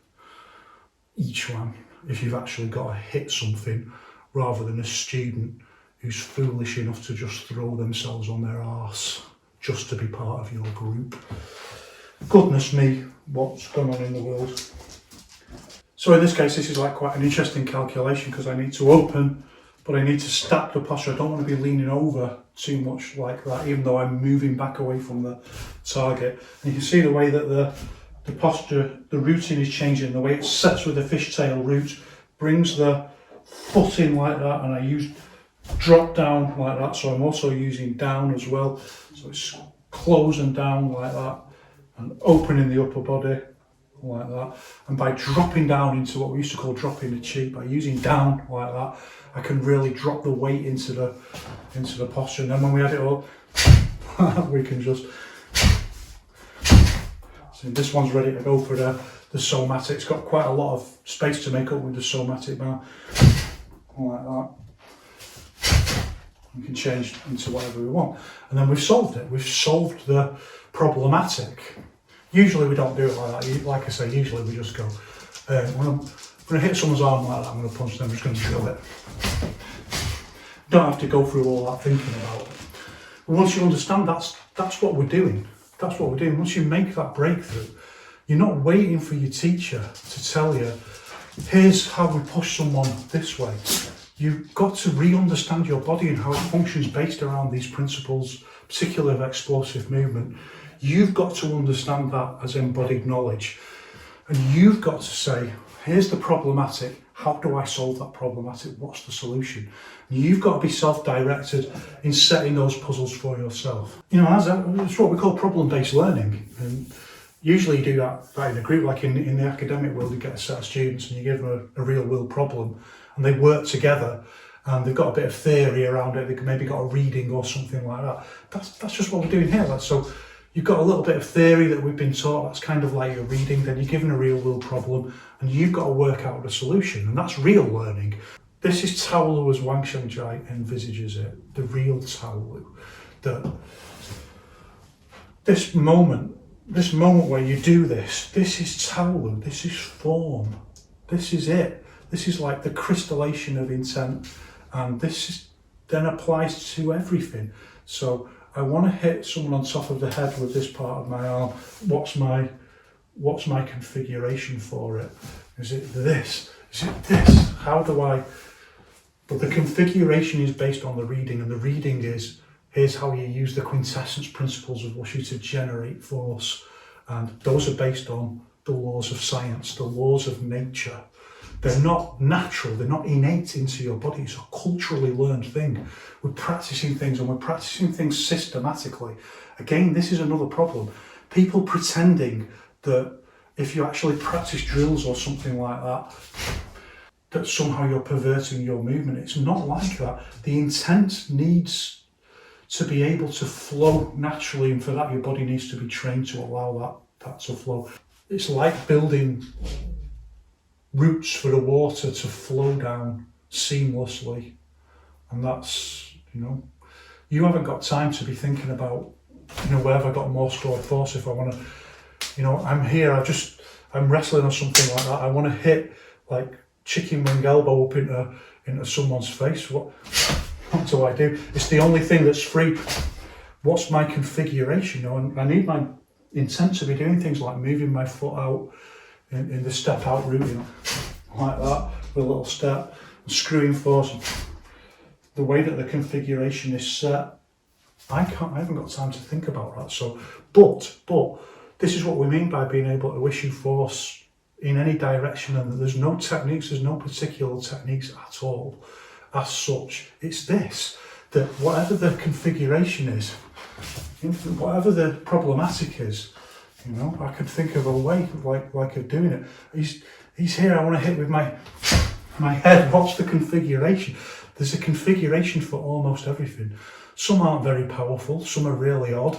Yiquan, if you've actually got to hit something, rather than a student who's foolish enough to just throw themselves on their arse just to be part of your group. Goodness me, what's going on in the world. So in this case, this is like quite an interesting calculation, because I need to open, but I need to stack the posture. I don't want to be leaning over too much like that, even though I'm moving back away from the target. And you can see the way that the posture, the routing is changing, the way it sets with the fishtail root, brings the foot in like that, and I use drop down like that, so I'm also using down as well. So it's closing down like that, and opening the upper body like that. And by dropping down into what we used to call dropping the chi, by using down like that, I can really drop the weight into the posture. And then when we add it up, we can just, so this one's ready to go for the somatic. It's got quite a lot of space to make up with the somatic now, like that. We can change into whatever we want. And then we've solved it. We've solved the problematic. Usually we don't do it like that. Like I say, usually we just go, when I'm going to hit someone's arm like that, I'm going to punch them, I'm just going to drill it. Don't have to go through all that thinking about it. But once you understand that's what we're doing. That's what we're doing. Once you make that breakthrough, you're not waiting for your teacher to tell you, here's how we push someone this way. You've got to re-understand your body and how it functions based around these principles, particularly of explosive movement. You've got to understand that as embodied knowledge. And you've got to say, here's the problematic, how do I solve that problematic? What's the solution? And you've got to be self-directed in setting those puzzles for yourself. You know, it's what we call problem-based learning. And usually you do that in a group, like in the academic world, you get a set of students and you give them a real world problem and they work together and they've got a bit of theory around it, they've maybe got a reading or something like that. That's just what we're doing here. So you've got a little bit of theory that we've been taught, that's kind of like your reading, then you're given a real world problem and you've got to work out the solution, and that's real learning. This is Taolu as Wang Xiangzhai envisages it, the real Taolu. This moment where you do this is Taolu, this is form, this is it. This is like the crystallization of intent, and then applies to everything. So I want to hit someone on top of the head with this part of my arm. What's my configuration for it? Is it this? Is it this? How do I? But the configuration is based on the reading, and the reading is, here's how you use the quintessence principles of wushu to generate force. And those are based on the laws of science, the laws of nature. They're not natural, they're not innate into your body, it's a culturally learned thing. We're practicing things, and we're practicing things systematically. Again, this is another problem. People pretending that if you actually practice drills or something like that, that somehow you're perverting your movement. It's not like that. The intent needs to be able to flow naturally, and for that your body needs to be trained to allow that to flow. It's like building roots for the water to flow down seamlessly, and that's, you haven't got time to be thinking about, where have I got more stored force if I want to, I'm here, I'm wrestling or something like that, I want to hit like chicken wing elbow up into someone's face. What do I do? It's the only thing that's free. What's my configuration? And I need my intent to be doing things like moving my foot out in the step out route, like that, with a little step, and screwing force. The way that the configuration is set, I haven't got time to think about that. So, but this is what we mean by being able to issue force in any direction, and there's no techniques, there's no particular techniques at all as such. It's this, that whatever the configuration is, whatever the problematic is, I could think of a way like of doing it. He's here, I want to hit with my head. What's the configuration? There's a configuration for almost everything. Some aren't very powerful, some are really odd,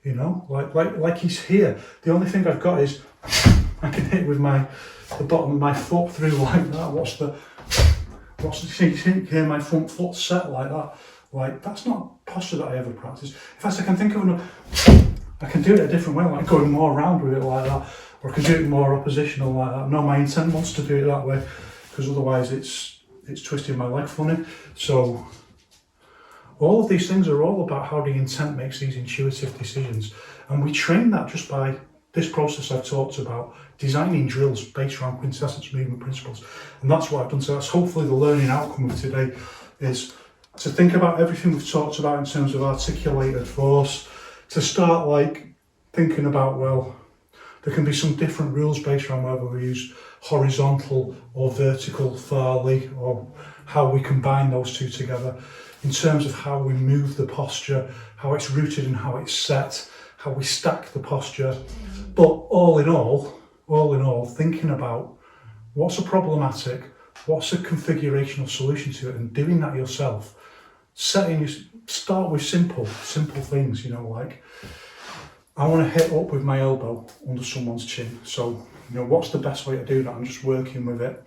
like he's here. The only thing I've got is I can hit with the bottom of my foot through like that. What's the here, my front foot set like that. Like, that's not posture that I ever practice. In fact, I can think of I can do it a different way, like going more around with it like that, or I can do it more oppositional like that. No, my intent wants to do it that way, because otherwise it's twisting my leg funny. So all of these things are all about how the intent makes these intuitive decisions, and we train that just by this process I've talked about, designing drills based around quintessence movement principles. And that's what I've done. So that's hopefully the learning outcome of today, is to think about everything we've talked about in terms of articulated force, to start like thinking about, well, there can be some different rules based around whether we use horizontal or vertical Farley, or how we combine those two together in terms of how we move the posture, how it's rooted and how it's set, how we stack the posture. But all in all, thinking about what's a problematic, what's a configurational solution to it, and doing that yourself. Start with simple things, like I want to hit up with my elbow under someone's chin. So, what's the best way to do that? I'm just working with it,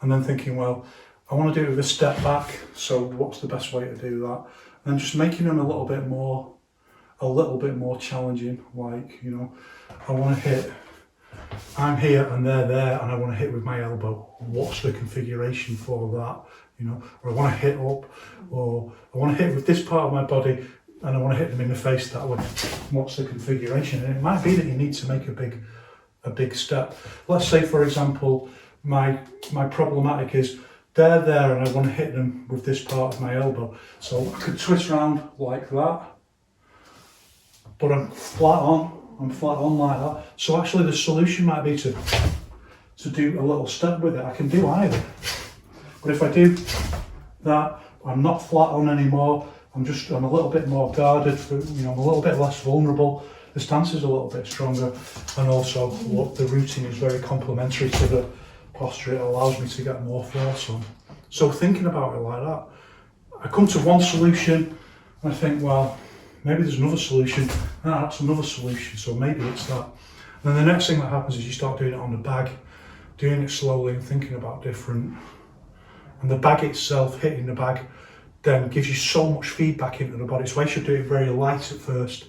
and then thinking, well, I want to do it with a step back. So what's the best way to do that? And then just making them a little bit more challenging. Like, I want to hit, I'm here and they're there, and I want to hit with my elbow. What's the configuration for that? Or I want to hit up, or I want to hit with this part of my body, and I want to hit them in the face that way. What's the configuration? And it might be that you need to make a big step. Let's say, for example, my problematic is they're there, and I want to hit them with this part of my elbow. So I could twist around like that, but I'm flat on. I'm flat on like that. So actually the solution might be to do a little step with it. I can do either. But if I do that, I'm not flat on anymore. I'm a little bit more guarded, I'm a little bit less vulnerable. The stance is a little bit stronger, and also look, the routing is very complementary to the posture. It allows me to get more force on. So thinking about it like that, I come to one solution and I think, well, maybe there's another solution, and that's another solution, so maybe it's that. And then the next thing that happens is you start doing it on the bag, doing it slowly and thinking about different. And the bag itself, hitting the bag, then gives you so much feedback into the body. So I should do it very light at first,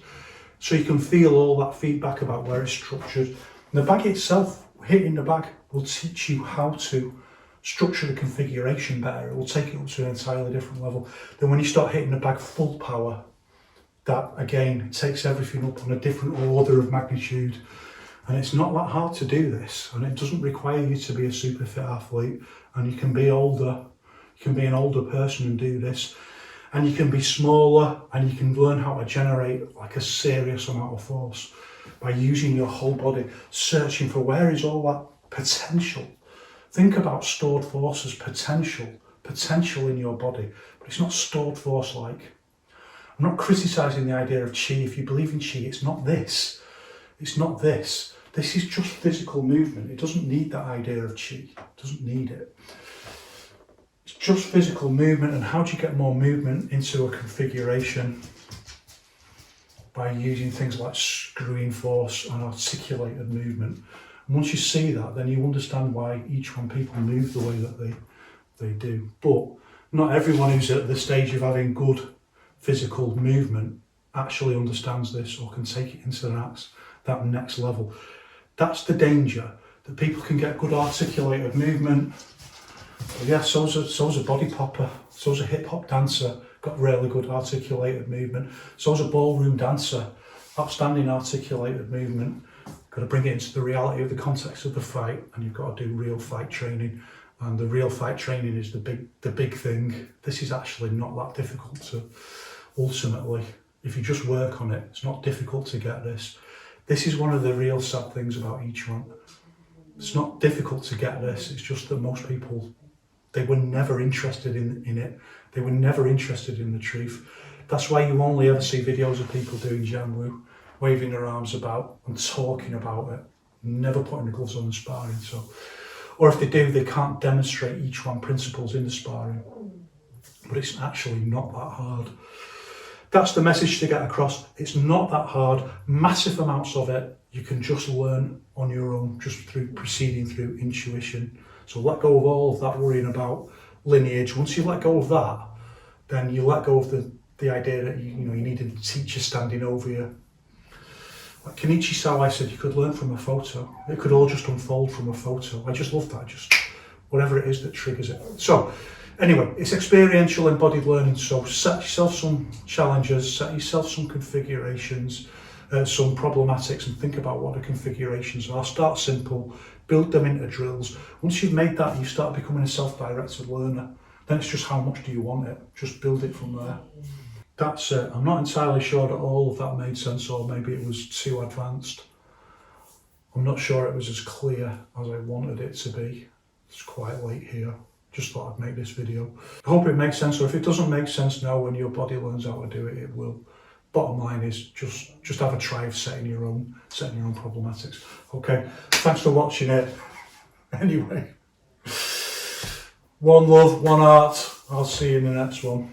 so you can feel all that feedback about where it's structured. And the bag itself, hitting the bag, will teach you how to structure the configuration better. It will take it up to an entirely different level. Then when you start hitting the bag full power, that again takes everything up on a different order of magnitude. And it's not that hard to do this, and it doesn't require you to be a super fit athlete, and you can be older. You can be an older person and do this, and you can be smaller, and you can learn how to generate like a serious amount of force by using your whole body, searching for where is all that potential. Think about stored force as potential in your body, but it's not stored force like. I'm not criticising the idea of chi. If you believe in chi, it's not this. It's not this. This is just physical movement. It doesn't need that idea of chi. It doesn't need it. It's just physical movement. And how do you get more movement into a configuration? By using things like screwing force and articulated movement. And once you see that, then you understand why each one people move the way that they do. But not everyone who's at the stage of having good physical movement actually understands this or can take it into that next level. That's the danger, that people can get good articulated movement. But yeah, so's a body popper, so's a hip hop dancer, got really good articulated movement. So's a ballroom dancer, outstanding articulated movement. Got to bring it into the reality of the context of the fight, and you've got to do real fight training. And the real fight training is the big thing. This is actually not that difficult to, ultimately, if you just work on it, it's not difficult to get this. This is one of the real sad things about Yiquan. It's not difficult to get this, it's just that most people, they were never interested in it. They were never interested in the truth. That's why you only ever see videos of people doing Jianwu, waving their arms about and talking about it, never putting the gloves on and sparring. So, or if they do, they can't demonstrate Yiquan principles in the sparring. But it's actually not that hard. That's the message to get across. It's not that hard. Massive amounts of it you can just learn on your own, just through proceeding through intuition. So let go of all of that worrying about lineage. Once you let go of that, then you let go of the idea that you need a teacher standing over you. Like Kenichi Sawai said, you could learn from a photo. It could all just unfold from a photo. I just love that, just whatever it is that triggers it. So anyway, it's experiential embodied learning. So set yourself some challenges, set yourself some configurations, some problematics, and think about what the configurations are. Start simple, build them into drills. Once you've made that, you start becoming a self-directed learner. Then it's just how much do you want it? Just build it from there. That's it. I'm not entirely sure that all of that made sense, or maybe it was too advanced. I'm not sure it was as clear as I wanted it to be. It's quite late here. Just thought I'd make this video. I hope it makes sense, or if it doesn't make sense now, when your body learns how to do it, it will. Bottom line is just have a try of setting your own problematics. Okay, thanks for watching it. Anyway, one love, one art. I'll see you in the next one.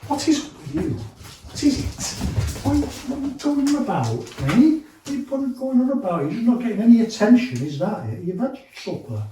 What is up with you? What is it? What are you talking about, eh? What are you going on about? You're not getting any attention, is that it? You've had your supper.